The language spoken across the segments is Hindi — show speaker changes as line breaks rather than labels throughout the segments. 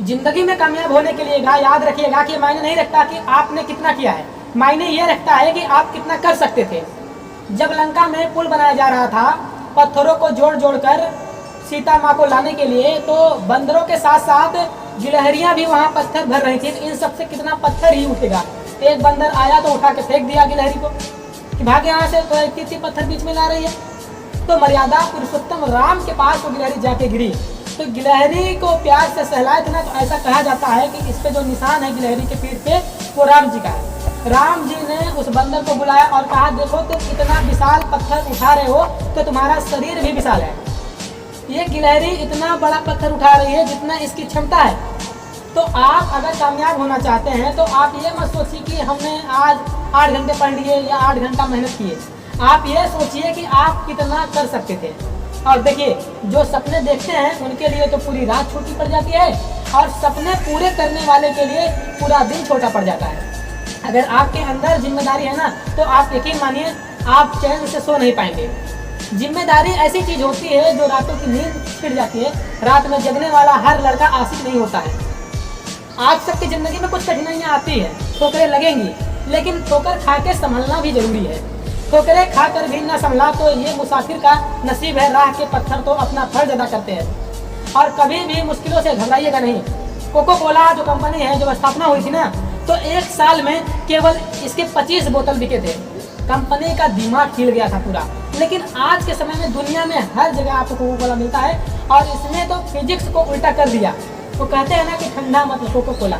जिंदगी में कामयाब होने के लिए याद रखिएगा कि मायने नहीं रखता कि आपने कितना किया है, मायने ये रखता है कि आप कितना कर सकते थे। जब लंका में पुल बनाया जा रहा था, पत्थरों को जोड़ जोड़ कर सीता माँ को लाने के लिए, तो बंदरों के साथ साथ गिलहरियां भी वहाँ पत्थर भर रही थी। इन सबसे कितना पत्थर ही उठेगा। एक बंदर आया तो उठा के फेंक दिया गिलहरी को कि भाग यहाँ से, तो इतनी पत्थर बीच में ला रही है। तो मर्यादा पुरुषोत्तम राम के पास वो गिलहरी जाके गिरी, तो गिलहरी को प्यार से सहलाए थे ना, तो ऐसा कहा जाता है कि इस पे जो निशान है गिलहरी के पीठ पे, वो राम जी का है। राम जी ने उस बंदर को बुलाया और कहा, देखो तुम इतना विशाल पत्थर उठा रहे हो तो तुम्हारा शरीर भी विशाल है। ये गिलहरी इतना बड़ा पत्थर उठा रही है जितना इसकी क्षमता है। तो आप अगर कामयाब होना चाहते हैं तो आप ये मत सोचिए कि हमने आज 8 घंटे पढ़ लिए या 8 घंटा मेहनत किए। आप ये सोचिए कि आप कितना कर सकते थे। और देखिए, जो सपने देखते हैं उनके लिए तो पूरी रात छोटी पड़ जाती है, और सपने पूरे करने वाले के लिए पूरा दिन छोटा पड़ जाता है। अगर आपके अंदर जिम्मेदारी है ना, तो आप यकीन मानिए आप चैन से सो नहीं पाएंगे। जिम्मेदारी ऐसी चीज होती है जो रातों की नींद छिड़ जाती है। रात में जगने वाला हर लड़का आशिक नहीं होता है। आप सबकी जिंदगी में कुछ कठिनाइयाँ आती है, ठोकरें लगेंगी, लेकिन ठोकर खा के संभलना भी जरूरी है। ठोकरें खाकर भी न संभला तो ये मुसाफिर का नसीब है। राह के पत्थर तो अपना फर्ज अदा करते हैं। और कभी भी मुश्किलों से घबराइएगा नहीं। कोको कोला जो कंपनी है, जब स्थापना हुई थी ना, तो 1 साल में केवल इसके 25 बोतल बिके थे। कंपनी का दिमाग खिल गया था पूरा। लेकिन आज के समय में दुनिया में हर जगह आपको कोको कोला मिलता है, और इसने तो फिजिक्स को उल्टा कर दिया। वो कहते हैं ना कि ठंडा मत लो कोको कोला,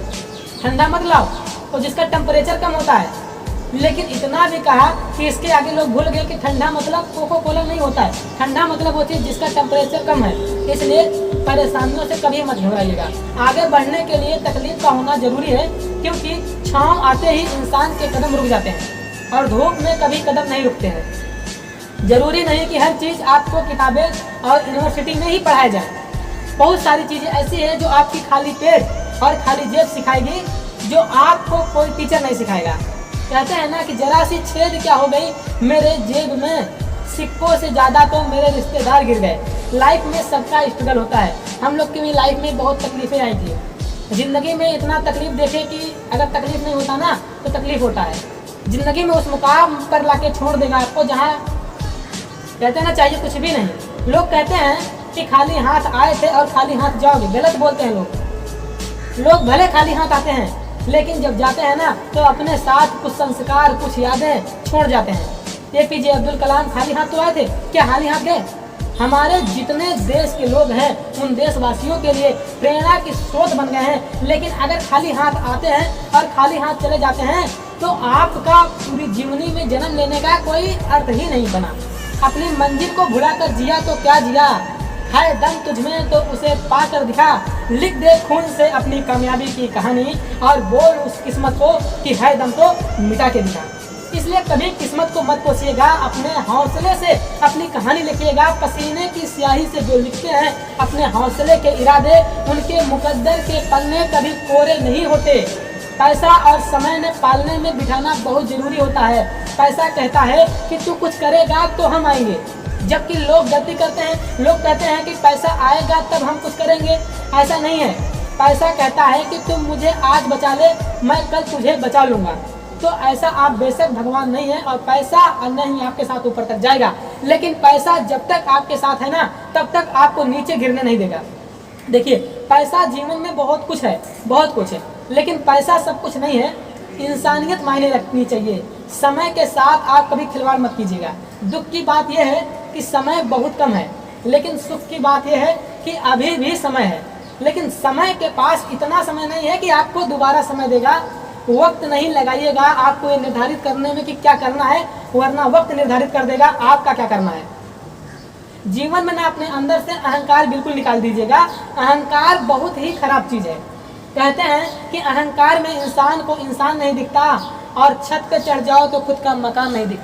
ठंडा मत लाओ, तो जिसका टेम्परेचर कम होता है। लेकिन इतना भी कहा कि इसके आगे लोग भूल गए कि ठंडा मतलब कोको कोला नहीं होता है। ठंडा मतलब वो चीज़ जिसका टेम्परेचर कम है। इसलिए परेशानियों से कभी मत घबराइएगा। आगे बढ़ने के लिए तकलीफ का होना जरूरी है, क्योंकि छांव आते ही इंसान के कदम रुक जाते हैं और धूप में कभी कदम नहीं रुकते हैं। जरूरी नहीं कि हर चीज़ आपको किताबें और यूनिवर्सिटी में ही पढ़ाया जाए। बहुत सारी चीज़ें ऐसी है जो आपकी खाली पेट और खाली जेब सिखाएगी, जो आपको कोई टीचर नहीं सिखाएगा। कहते हैं ना कि जरा सी छेद क्या हो गई मेरे जेब में, सिक्कों से ज़्यादा तो मेरे रिश्तेदार गिर गए। लाइफ में सबका स्ट्रगल होता है। हम लोग की भी लाइफ में बहुत तकलीफें आई थी। ज़िंदगी में इतना तकलीफ देखे कि अगर तकलीफ नहीं होता ना तो तकलीफ होता है। ज़िंदगी में उस मुकाम पर लाके छोड़ देगा आपको जहाँ कहते हैं ना चाहिए कुछ भी नहीं। लोग कहते हैं कि खाली हाथ आए थे और खाली हाथ जाओगे, गलत बोलते हैं लोग भले खाली हाथ आते हैं, लेकिन जब जाते हैं ना तो अपने साथ कुछ संस्कार, कुछ यादें छोड़ जाते हैं। APJ अब्दुल कलाम खाली हाथ तो आए थे, क्या खाली हाथ गए? हमारे जितने देश के लोग हैं उन देशवासियों के लिए प्रेरणा की स्रोत बन गए हैं। लेकिन अगर खाली हाथ आते हैं और खाली हाथ चले जाते हैं तो आपका पूरी जीवनी में जन्म लेने का कोई अर्थ ही नहीं बना। अपनी मंजिल को भुला कर जिया तो क्या जिया, है दम तुझमें तो उसे पा कर दिखा। लिख दे खून से अपनी कामयाबी की कहानी और बोल उस किस्मत को कि है दम तो मिटा के दिखा। इसलिए कभी किस्मत को मत कोसिएगा, अपने हौसले से अपनी कहानी लिखिएगा। पसीने की स्याही से जो लिखते हैं अपने हौसले के इरादे, उनके मुकद्दर के पन्ने कभी कोरे नहीं होते। पैसा और समय ने पालने में बिठाना बहुत जरूरी होता है। पैसा कहता है कि तू कुछ करेगा तो हम आएंगे, जबकि लोग गलती करते हैं। लोग कहते हैं कि पैसा आएगा तब हम कुछ करेंगे। ऐसा नहीं है। पैसा कहता है कि तुम मुझे आज बचा ले, मैं कल तुझे बचा लूँगा। तो ऐसा आप बेशक भगवान नहीं है, और पैसा नहीं आपके साथ ऊपर तक जाएगा, लेकिन पैसा जब तक आपके साथ है ना तब तक आपको नीचे गिरने नहीं देगा। देखिए, पैसा जीवन में बहुत कुछ है, बहुत कुछ है, लेकिन पैसा सब कुछ नहीं है। इंसानियत मायने रखनी चाहिए। समय के साथ आप कभी खिलवाड़ मत कीजिएगा। दुख की बात यह है कि समय बहुत कम है, लेकिन सुख की बात यह है कि अभी भी समय है। लेकिन समय के पास इतना समय नहीं है कि आपको दोबारा समय देगा। वक्त नहीं लगाइएगा आपको ये निर्धारित करने में कि क्या करना है, वरना वक्त निर्धारित कर देगा आपका क्या करना है। जीवन में ना अपने अंदर से अहंकार बिल्कुल निकाल दीजिएगा। अहंकार बहुत ही खराब चीज़ है। कहते हैं कि अहंकार में इंसान को इंसान नहीं दिखता, और छत पे चढ़ जाओ तो खुद का मकान नहीं दिखता।